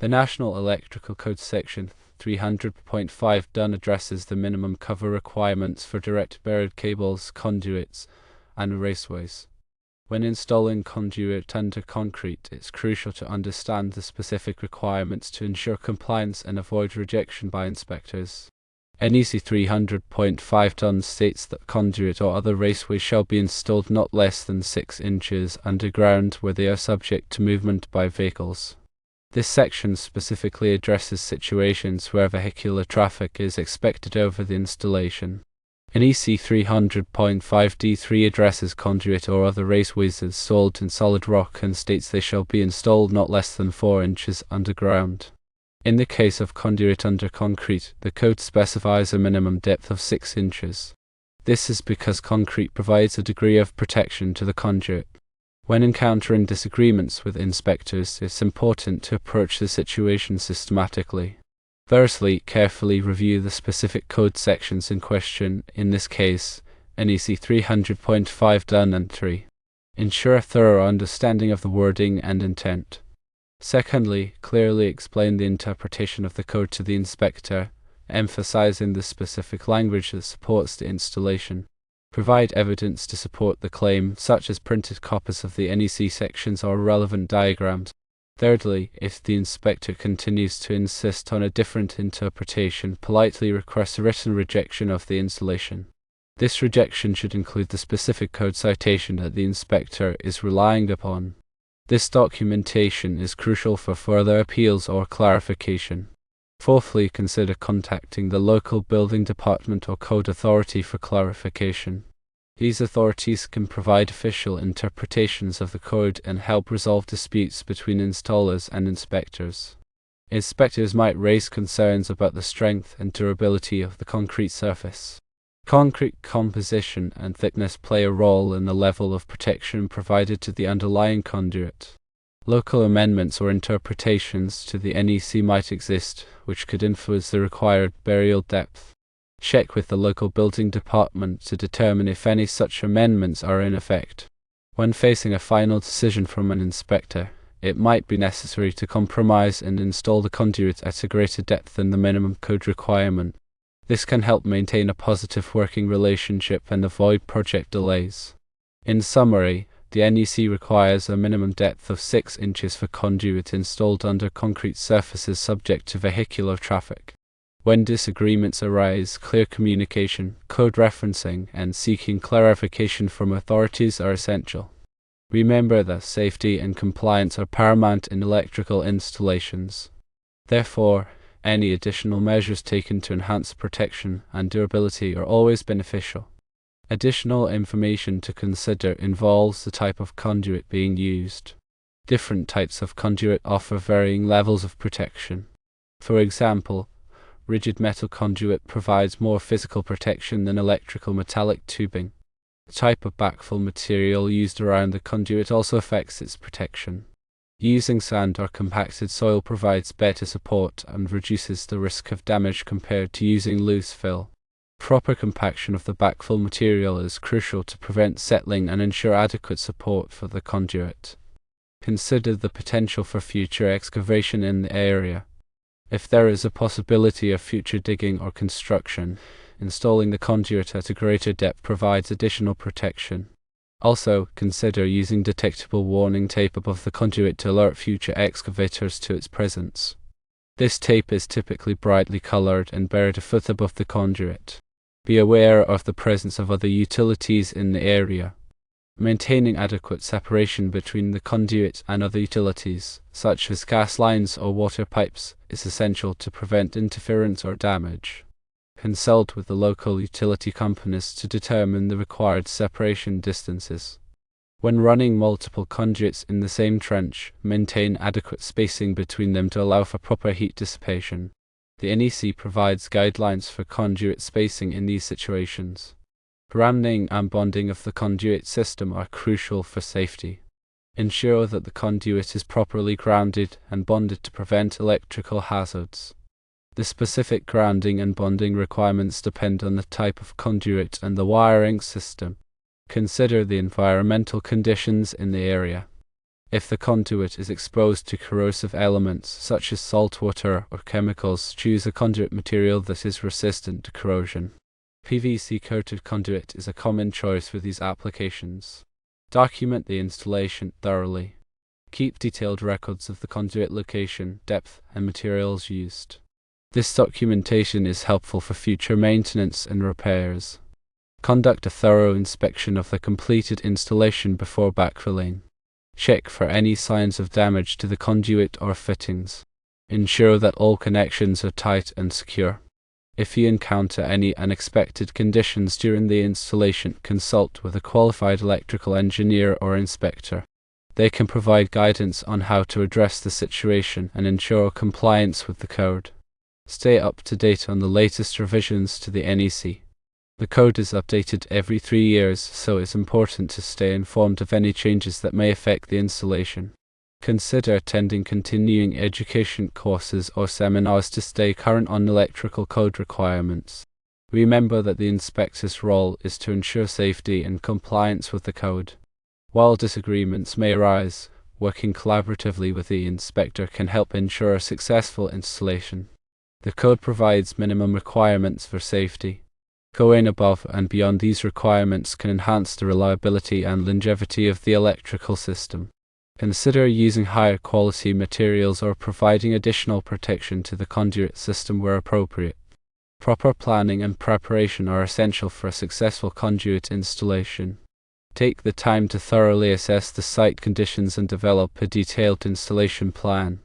The National Electrical Code Section 300.5 done addresses the minimum cover requirements for direct buried cables, conduits, and raceways. When installing conduit under concrete, it's crucial to understand the specific requirements to ensure compliance and avoid rejection by inspectors. NEC 300.5 done states that conduit or other raceway shall be installed not less than 6 inches underground where they are subject to movement by vehicles. This section specifically addresses situations where vehicular traffic is expected over the installation. NEC 300.5d3 addresses conduit or other raceways installed in solid rock and states they shall be installed not less than 4 inches underground. In the case of conduit under concrete, the code specifies a minimum depth of 6 inches. This is because concrete provides a degree of protection to the conduit. When encountering disagreements with inspectors, it's important to approach the situation systematically. Firstly, carefully review the specific code sections in question, in this case, NEC 300.5 done and 3. Ensure a thorough understanding of the wording and intent. Secondly, clearly explain the interpretation of the code to the inspector, emphasizing the specific language that supports the installation. Provide evidence to support the claim, such as printed copies of the NEC sections or relevant diagrams. Thirdly, if the inspector continues to insist on a different interpretation, politely request a written rejection of the installation. This rejection should include the specific code citation that the inspector is relying upon. This documentation is crucial for further appeals or clarification. Fourthly, consider contacting the local building department or code authority for clarification. These authorities can provide official interpretations of the code and help resolve disputes between installers and inspectors. Inspectors might raise concerns about the strength and durability of the concrete surface. Concrete composition and thickness play a role in the level of protection provided to the underlying conduit. Local amendments or interpretations to the NEC might exist, which could influence the required burial depth. Check with the local building department to determine if any such amendments are in effect. When facing a final decision from an inspector, it might be necessary to compromise and install the conduit at a greater depth than the minimum code requirement. This can help maintain a positive working relationship and avoid project delays. In summary, the NEC requires a minimum depth of 6 inches for conduit installed under concrete surfaces subject to vehicular traffic. When disagreements arise, clear communication, code referencing, and seeking clarification from authorities are essential. Remember that safety and compliance are paramount in electrical installations. Therefore, any additional measures taken to enhance protection and durability are always beneficial. Additional information to consider involves the type of conduit being used. Different types of conduit offer varying levels of protection. For example, rigid metal conduit provides more physical protection than electrical metallic tubing. The type of backfill material used around the conduit also affects its protection. Using sand or compacted soil provides better support and reduces the risk of damage compared to using loose fill. Proper compaction of the backfill material is crucial to prevent settling and ensure adequate support for the conduit. Consider the potential for future excavation in the area. If there is a possibility of future digging or construction, installing the conduit at a greater depth provides additional protection. Also, consider using detectable warning tape above the conduit to alert future excavators to its presence. This tape is typically brightly colored and buried a foot above the conduit. Be aware of the presence of other utilities in the area. Maintaining adequate separation between the conduit and other utilities, such as gas lines or water pipes, is essential to prevent interference or damage. Consult with the local utility companies to determine the required separation distances. When running multiple conduits in the same trench, maintain adequate spacing between them to allow for proper heat dissipation. The NEC provides guidelines for conduit spacing in these situations. Grounding and bonding of the conduit system are crucial for safety. Ensure that the conduit is properly grounded and bonded to prevent electrical hazards. The specific grounding and bonding requirements depend on the type of conduit and the wiring system. Consider the environmental conditions in the area. If the conduit is exposed to corrosive elements such as salt water or chemicals, choose a conduit material that is resistant to corrosion. PVC-coated conduit is a common choice for these applications. Document the installation thoroughly. Keep detailed records of the conduit location, depth, and materials used. This documentation is helpful for future maintenance and repairs. Conduct a thorough inspection of the completed installation before backfilling. Check for any signs of damage to the conduit or fittings. Ensure that all connections are tight and secure. If you encounter any unexpected conditions during the installation, consult with a qualified electrical engineer or inspector. They can provide guidance on how to address the situation and ensure compliance with the code. Stay up to date on the latest revisions to the NEC. The code is updated every 3 years, so it's important to stay informed of any changes that may affect the installation. Consider attending continuing education courses or seminars to stay current on electrical code requirements. Remember that the inspector's role is to ensure safety and compliance with the code. While disagreements may arise, working collaboratively with the inspector can help ensure a successful installation. The code provides minimum requirements for safety. Going above and beyond these requirements can enhance the reliability and longevity of the electrical system. Consider using higher quality materials or providing additional protection to the conduit system where appropriate. Proper planning and preparation are essential for a successful conduit installation. Take the time to thoroughly assess the site conditions and develop a detailed installation plan.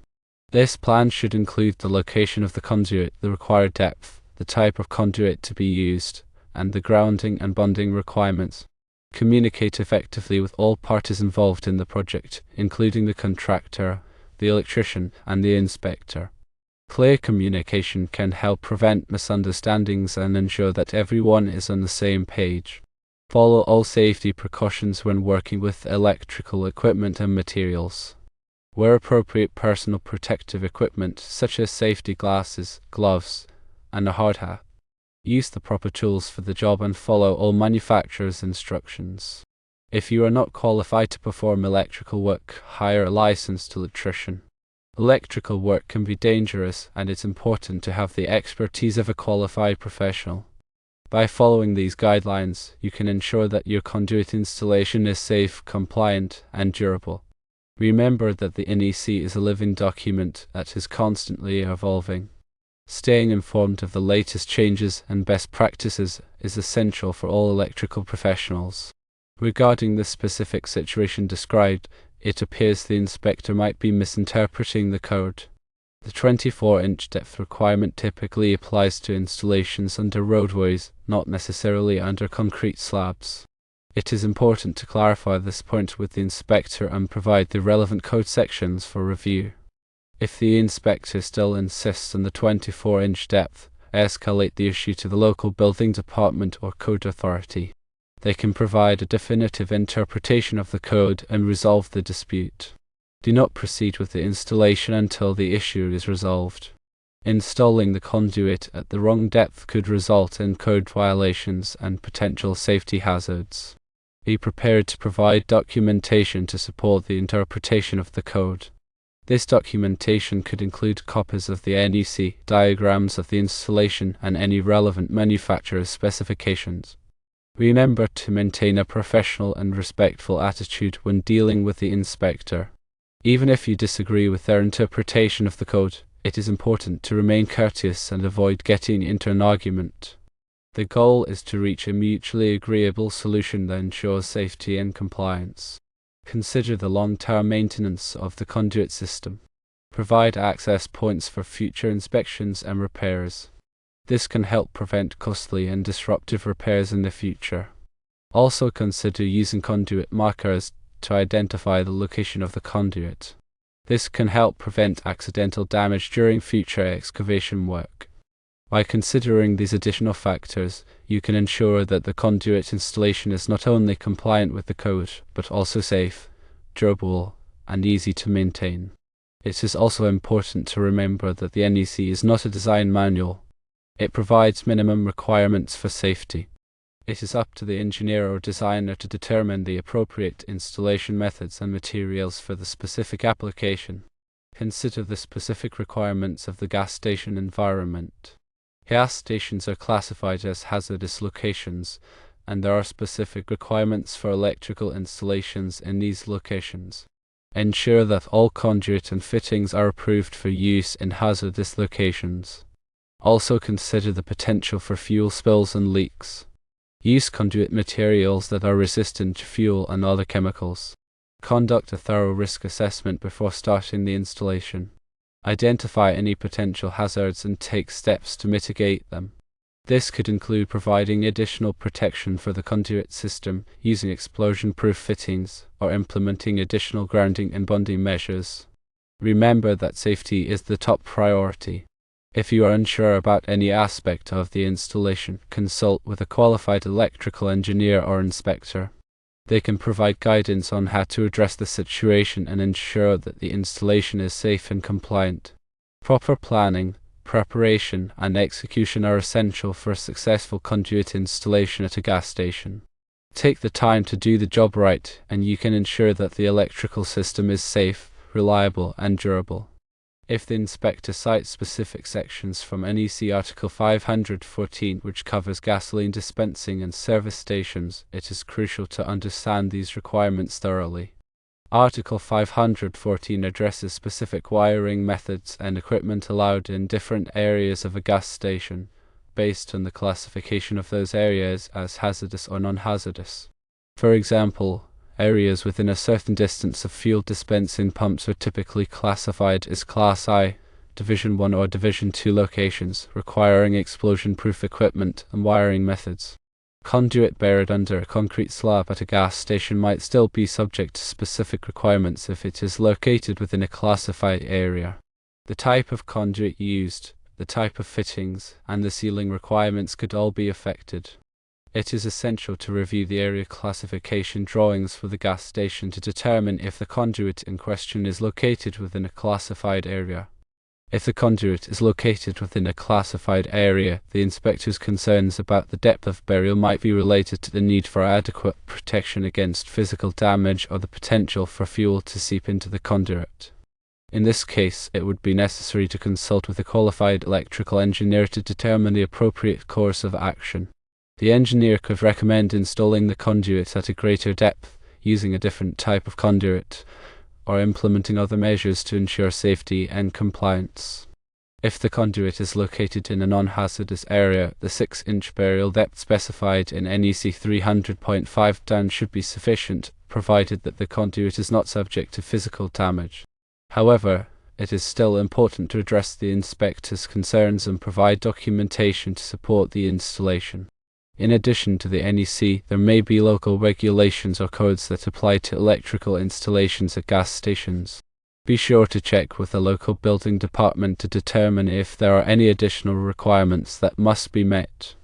This plan should include the location of the conduit, the required depth, the type of conduit to be used, and the grounding and bonding requirements. Communicate effectively with all parties involved in the project, including the contractor, the electrician, and the inspector. Clear communication can help prevent misunderstandings and ensure that everyone is on the same page. Follow all safety precautions when working with electrical equipment and materials. Wear appropriate personal protective equipment such as safety glasses, gloves, and a hard hat. Use the proper tools for the job and follow all manufacturer's instructions. If you are not qualified to perform electrical work, hire a licensed electrician. Electrical work can be dangerous, and it's important to have the expertise of a qualified professional. By following these guidelines, you can ensure that your conduit installation is safe, compliant, and durable. Remember that the NEC is a living document that is constantly evolving. Staying informed of the latest changes and best practices is essential for all electrical professionals. Regarding the specific situation described, it appears the inspector might be misinterpreting the code. The 24-inch depth requirement typically applies to installations under roadways, not necessarily under concrete slabs. It is important to clarify this point with the inspector and provide the relevant code sections for review. If the inspector still insists on the 24-inch depth, escalate the issue to the local building department or code authority. They can provide a definitive interpretation of the code and resolve the dispute. Do not proceed with the installation until the issue is resolved. Installing the conduit at the wrong depth could result in code violations and potential safety hazards. Be prepared to provide documentation to support the interpretation of the code. This documentation could include copies of the NEC, diagrams of the installation, and any relevant manufacturer's specifications. Remember to maintain a professional and respectful attitude when dealing with the inspector. Even if you disagree with their interpretation of the code, it is important to remain courteous and avoid getting into an argument. The goal is to reach a mutually agreeable solution that ensures safety and compliance. Consider the long-term maintenance of the conduit system. Provide access points for future inspections and repairs. This can help prevent costly and disruptive repairs in the future. Also consider using conduit markers to identify the location of the conduit. This can help prevent accidental damage during future excavation work. By considering these additional factors, you can ensure that the conduit installation is not only compliant with the code, but also safe, durable, and easy to maintain. It is also important to remember that the NEC is not a design manual. It provides minimum requirements for safety. It is up to the engineer or designer to determine the appropriate installation methods and materials for the specific application. Consider the specific requirements of the gas station environment. Gas stations are classified as hazardous locations, and there are specific requirements for electrical installations in these locations. Ensure that all conduit and fittings are approved for use in hazardous locations. Also consider the potential for fuel spills and leaks. Use conduit materials that are resistant to fuel and other chemicals. Conduct a thorough risk assessment before starting the installation. Identify any potential hazards and take steps to mitigate them. This could include providing additional protection for the conduit system, using explosion-proof fittings, or implementing additional grounding and bonding measures. Remember that safety is the top priority. If you are unsure about any aspect of the installation, consult with a qualified electrical engineer or inspector. They can provide guidance on how to address the situation and ensure that the installation is safe and compliant. Proper planning, preparation, and execution are essential for a successful conduit installation at a gas station. Take the time to do the job right, and you can ensure that the electrical system is safe, reliable, and durable. If the inspector cites specific sections from NEC Article 514, which covers gasoline dispensing and service stations, it is crucial to understand these requirements thoroughly. Article 514 addresses specific wiring methods and equipment allowed in different areas of a gas station, based on the classification of those areas as hazardous or non-hazardous. For example, areas within a certain distance of fuel dispensing pumps are typically classified as Class I, Division 1 or Division 2 locations, requiring explosion-proof equipment and wiring methods. Conduit buried under a concrete slab at a gas station might still be subject to specific requirements if it is located within a classified area. The type of conduit used, the type of fittings, and the sealing requirements could all be affected. It is essential to review the area classification drawings for the gas station to determine if the conduit in question is located within a classified area. If the conduit is located within a classified area, the inspector's concerns about the depth of burial might be related to the need for adequate protection against physical damage or the potential for fuel to seep into the conduit. In this case, it would be necessary to consult with a qualified electrical engineer to determine the appropriate course of action. The engineer could recommend installing the conduit at a greater depth, using a different type of conduit, or implementing other measures to ensure safety and compliance. If the conduit is located in a non-hazardous area, the 6-inch burial depth specified in NEC 300.5 down should be sufficient, provided that the conduit is not subject to physical damage. However, it is still important to address the inspector's concerns and provide documentation to support the installation. In addition to the NEC, there may be local regulations or codes that apply to electrical installations at gas stations. Be sure to check with the local building department to determine if there are any additional requirements that must be met.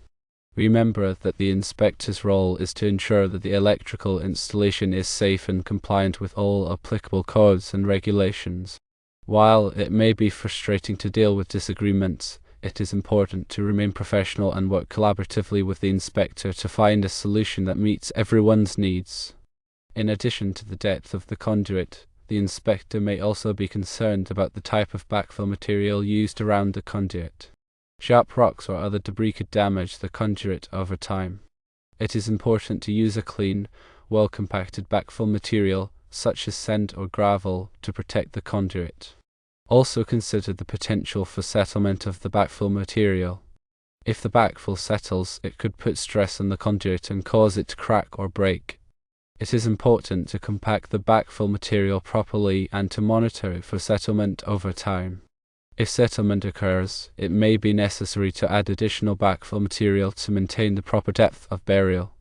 Remember that the inspector's role is to ensure that the electrical installation is safe and compliant with all applicable codes and regulations. While it may be frustrating to deal with disagreements, it is important to remain professional and work collaboratively with the inspector to find a solution that meets everyone's needs. In addition to the depth of the conduit, the inspector may also be concerned about the type of backfill material used around the conduit. Sharp rocks or other debris could damage the conduit over time. It is important to use a clean, well-compacted backfill material, such as sand or gravel, to protect the conduit. Also consider the potential for settlement of the backfill material. If the backfill settles, it could put stress on the conduit and cause it to crack or break. It is important to compact the backfill material properly and to monitor it for settlement over time. If settlement occurs, it may be necessary to add additional backfill material to maintain the proper depth of burial.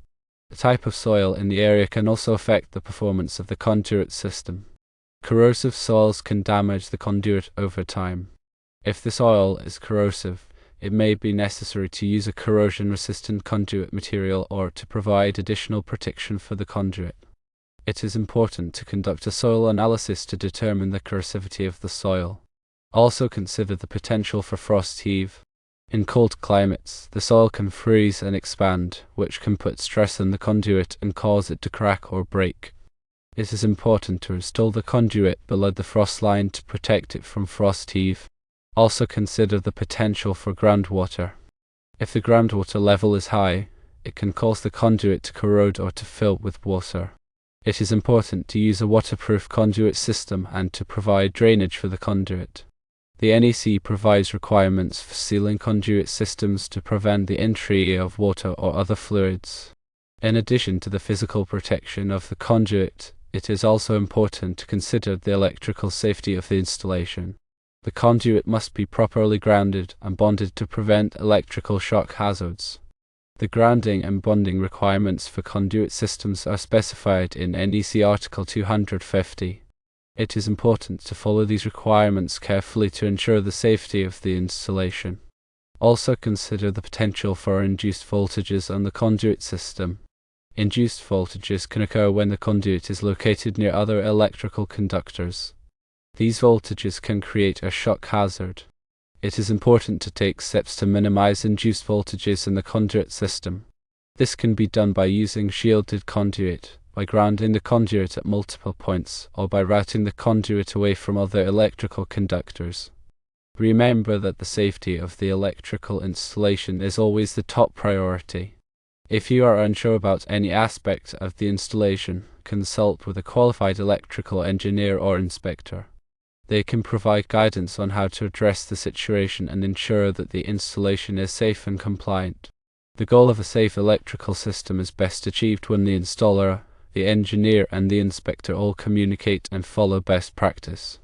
The type of soil in the area can also affect the performance of the conduit system. Corrosive soils can damage the conduit over time. If the soil is corrosive, it may be necessary to use a corrosion-resistant conduit material or to provide additional protection for the conduit. It is important to conduct a soil analysis to determine the corrosivity of the soil. Also consider the potential for frost heave. In cold climates, the soil can freeze and expand, which can put stress on the conduit and cause it to crack or break. It is important to install the conduit below the frost line to protect it from frost heave. Also consider the potential for groundwater. If the groundwater level is high, it can cause the conduit to corrode or to fill with water. It is important to use a waterproof conduit system and to provide drainage for the conduit. The NEC provides requirements for sealing conduit systems to prevent the entry of water or other fluids. In addition to the physical protection of the conduit, it is also important to consider the electrical safety of the installation. The conduit must be properly grounded and bonded to prevent electrical shock hazards. The grounding and bonding requirements for conduit systems are specified in NEC Article 250. It is important to follow these requirements carefully to ensure the safety of the installation. Also consider the potential for induced voltages on the conduit system. Induced voltages can occur when the conduit is located near other electrical conductors. These voltages can create a shock hazard. It is important to take steps to minimize induced voltages in the conduit system. This can be done by using shielded conduit, by grounding the conduit at multiple points, or by routing the conduit away from other electrical conductors. Remember that the safety of the electrical installation is always the top priority. If you are unsure about any aspect of the installation, consult with a qualified electrical engineer or inspector. They can provide guidance on how to address the situation and ensure that the installation is safe and compliant. The goal of a safe electrical system is best achieved when the installer, the engineer and the inspector all communicate and follow best practice.